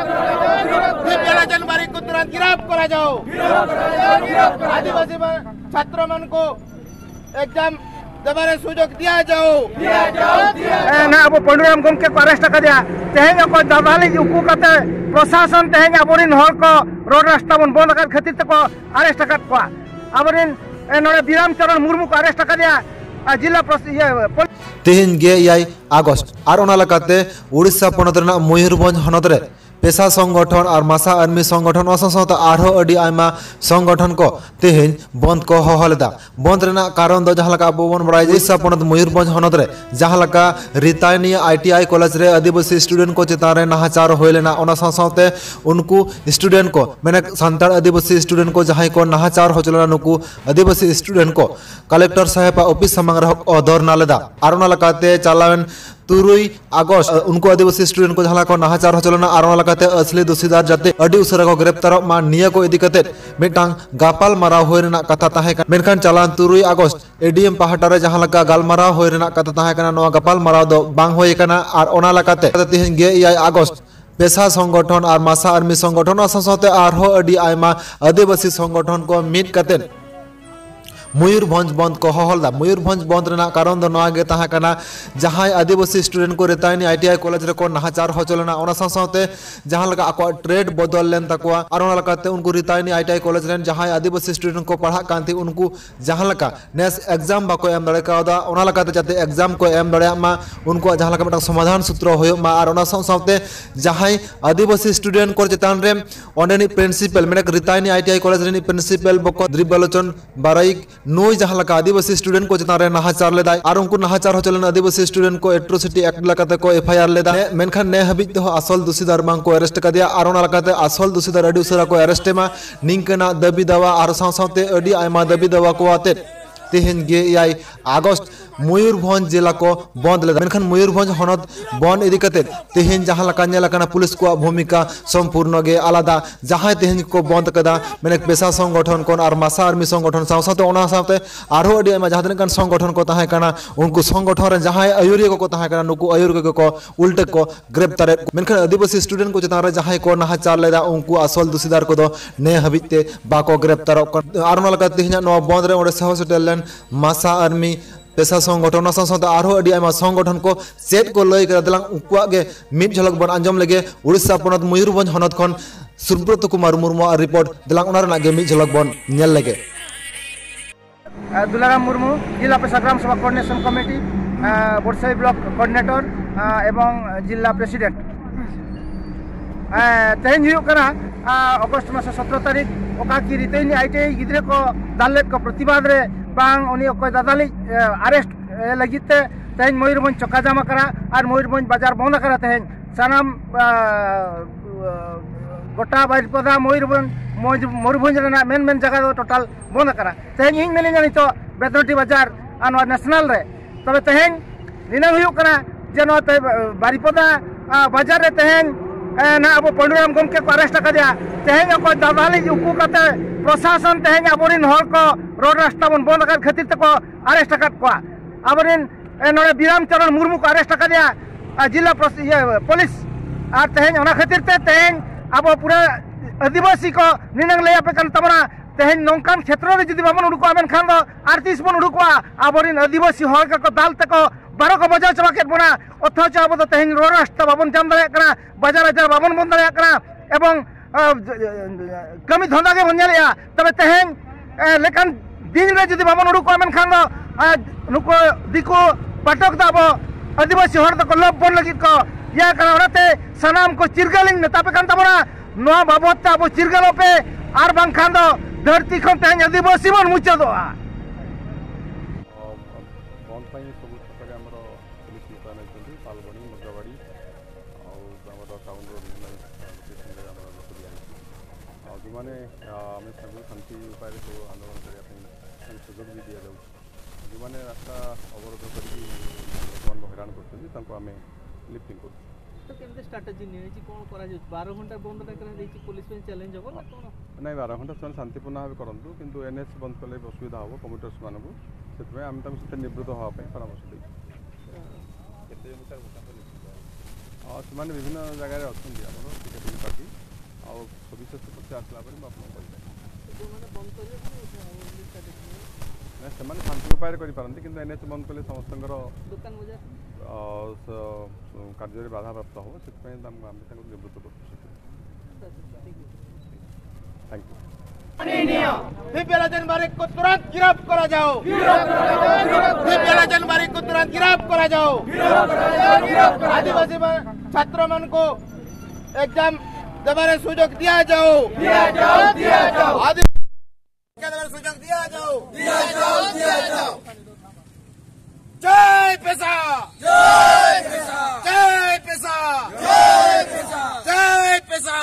दिव्यलोचन बारिक को तुरंत गिरफ्त करा जाओ। आदिवासी छात्र मन को एग्जाम देवारे सुजोग दिया जाओ। ना अब पंडुराम गमके को अरेस्ट कर दिया तेहें को दादाली उकू कते प्रशासन तेहें अबरिन हर को रोड रास्ता बन बंद कर खातिर को अरेस्ट कर को अबरिन नोडे विराम चरण मुर्मू को अरेस्ट कर दिया जिला तेहें 6 আগস্ট और ओना लकाते उड़ीसा पनत रना मयूरभंज हनत रे पेशा संगठन और मासा आर्मी संगठन असंसत आरो अडी आयमा संगठन को तेहें बंद को हहलेदा बंद रेना कारण दो जहालका बोबन बड़ाई उड़ीसा पनत मयूरभंज हनत रे जहालका रितायनी ITI कॉलेज रे आदिवासी स्टूडेंट को चेतान रे नाहाचार होइलेना ओना साथे उनको स्टूडेंट को मैंने सान्ताड़ आदिवासी स्टूडेंट को जहां को नाहाचार होचलना नुकु आदिवासी स्टूडेंट को कलेक्टर साहेब ऑफिस समंग रे धरना लेदा और ओना लकाते चालावेन 3 আগস্ট उनको आदिवासी स्टूडेंट को जहां को नाहाचार होचलना और ओना लकाते असली दोषीदार जाते अडी उसरा को गिरफ्तार मा निया को इदी कते मिटांग गापाल माराव होय रेना कथा ताहे मेनखान चालान 3 আগস্ট एडीएम पहाटा रे जहां लका गालमाराव होय रेना कथा ताहे kana नोआ गापाल माराव दो बांग होय kana और ओना लकाते तेहें 6 আগস্ট पेशा संगठन और मासा आर्मी संगठन साथे आरो अडी आयमा आदिवासी संगठन को मिट कते मयूरभंज बंद को हहलदा मयूरभंज बंद रेना कारण दो नोआ गे ताहा kana जहां आदिवासी स्टूडेंट को रेतायनी ITI कॉलेज रे को नाहाचार होचलना ओना साथे जहां लगा आको ट्रेड बदल लेन तकवा और ओना लकाते उनको रेतायनी ITI कॉलेज रेन जहां आदिवासी स्टूडेंट को पढ़ा कांति उनको जहां लका नेस एग्जाम बाको एम दड़े कादा ओना लकाते जाते एग्जाम को एम दड़े मा उनको जहां लका मटा समाधान सूत्र होयो मा और ओना साथे जहां आदिवासी स्टूडेंट को चेतान रे ओंडेनी प्रिंसिपल मेने रेतायनी ITI कॉलेज रेनी प्रिंसिपल बको दिव्यलोचन बाराइक नोई जहां लका आदिवासी स्टूडेंट को चेतान रे नाहाचार लेदा और उनको नाहाचार होचलन आदिवासी स्टूडेंट को एट्रोसिटी एक्ट लकाते को FIR लेदा मेनखान ने हबिज तो असल दोषीदार मांग को अरेस्ट कर दिया और ओना लकाते असल दोषीदार अडी उसरा को अरेस्ट मा निंकना दबी दवा और साथे अडी आयमा दबी दवा को आते तेहें 6 আগস্ট मयूरभंज जिला को बंद लेदा मेनखान मयूरभंज हनत बंद इदी कते तेहें जहां लका नेलकना पुलिस को भूमिका संपूर्ण गे आलादा जहां तेहें को बंद कदा मेने पेशा संगठन को और मासा आर्मी संगठन साथे ओना साथे आरो अडी आयमा जहां तन संगठन को ताहे kana उनको संगठन रे जहां आयुर्य को ताहे kana नुकु आयुर्य को उल्टे को गिरफ्तार मेनखान आदिवासी स्टूडेंट को चेतान रे जहां को नाहाचार लेदा उनको असल दोषीदार को दो ने हबिते बाको गिरफ्तार और ओना लका तेहें नो बंद रे ओडे सहसटेलन मासा आर्मी पेशा संगठन साथे आरो अडी आयमा संगठन को चेत को लय कर दलांग उकुआ गे मिट झलक बन आंजम लगे उड़ीसा पनत मयूरभंज हनत खन सुब्रत कुमार मुर्मू रिपोर्ट दलांग ओना रना गे मिट झलक बन नेल लगे दुलाराम मुर्मू जिला पेशा ग्राम सभा कोऑर्डिनेशन कमिटी बोरसाई ब्लॉक कोऑर्डिनेटर एवं जिला प्रेसिडेंट तेहें हुयुकना अगस्त मास 17 तारीख ओका की रितैनी ITI गिद्रे को दालेट को प्रतिवाद रे बांग उनी ओको दादाली अरेस्ट लगिते तेहें मयूरभंज चकाजामा करा और मयूरभंज बाजार बंद करा तेहें सानाम गोटा बारिपदा मयूरभंज रेना मेन जगह दो टोटल बंद करा तेहें इन मेने जानी तो बेतनटी बाजार और नेशनल रे तबे तेहें निना हुयुकना जे नो बारिपदा बाजार रे तेहें ना अब पंडुराम गमके को अरेस्ट कर दिया तेहें को दादाली उकू कते प्रशासन तेहें अबरिन हर को रोड रास्ता बन बंद कर खातिर को अरेस्ट कर को अबरिन नोडे विराम चरण मुर्मू को अरेस्ट कर दिया जिला पुलिस और तेहें ओना खातिर तेहें अब पूरा आदिवासी को निनंग ले पे कन तमना तेहें नौकान क्षेत्र रे जदि बाबन उडुको आमेन खान दो आर्टिस्ट बन उडुको अबरिन आदिवासी हर को दाल तक 12 को बजाव चबा केट बना अथच अब तो तेहें रोड रास्ता बाबन जाम दाड़े कना बाजार बाजार बाबन बंद दाड़े कना एवं कमी धंधा के बन जालिया तबे तेहें लेकिन दिन रे जदि बाबन उडुको आमेन खान दो नुको दिको पाटक दाबो आदिवासी हर तक लब बन लगी को या कना ओनाते सनाम को चिरगलिंग नेता पे कान तमना नोआ बाबत ता अब चिरगलो पे आर बांग खान दो धरती खन तेहें आदिवासी बन मुचा दो मैंने शांति उपाय सब आंदोलन करने सुजोग भी दि जाऊँ जो मैंने रास्ता अवरोध कर हैरान करें लिफ्टिंग कर तो केमते स्ट्रेटजी नहीं कौन करा 12 घंटा बंद पुलिस चैलेंज हम ना कौन ना 12 घंटा से शांतिपूर्ण भाव करूँ किंतु NS बंद कले असुविधा हम कम्यूटर्स मानक से आम सहित निवृत्त हाँपाई परामर्श दें से विभिन्न जगह अच्छा टिकेटिंग पार्टी सविशेष तथ्य आसला पर जोने बंद करिए से शांति उपाय करपारती कि एनएच बंद कले समस्त दुकान बजार कार्य बाधा प्राप्त हो से निवृत्त कर थैंक यू दिव्यलोचन बारिक को तुरंत गिरफ्त करा जाओ। दिव्यलोचन बारिक को तुरंत गिरफ्त करा जाओ। आदिवासी छात्र मन को एग्जाम देवारे सुजोग दिया जाओ। सुजोग दिया जाओ। जय पेशा, जय पेशा, जय पेशा, जय पेशा।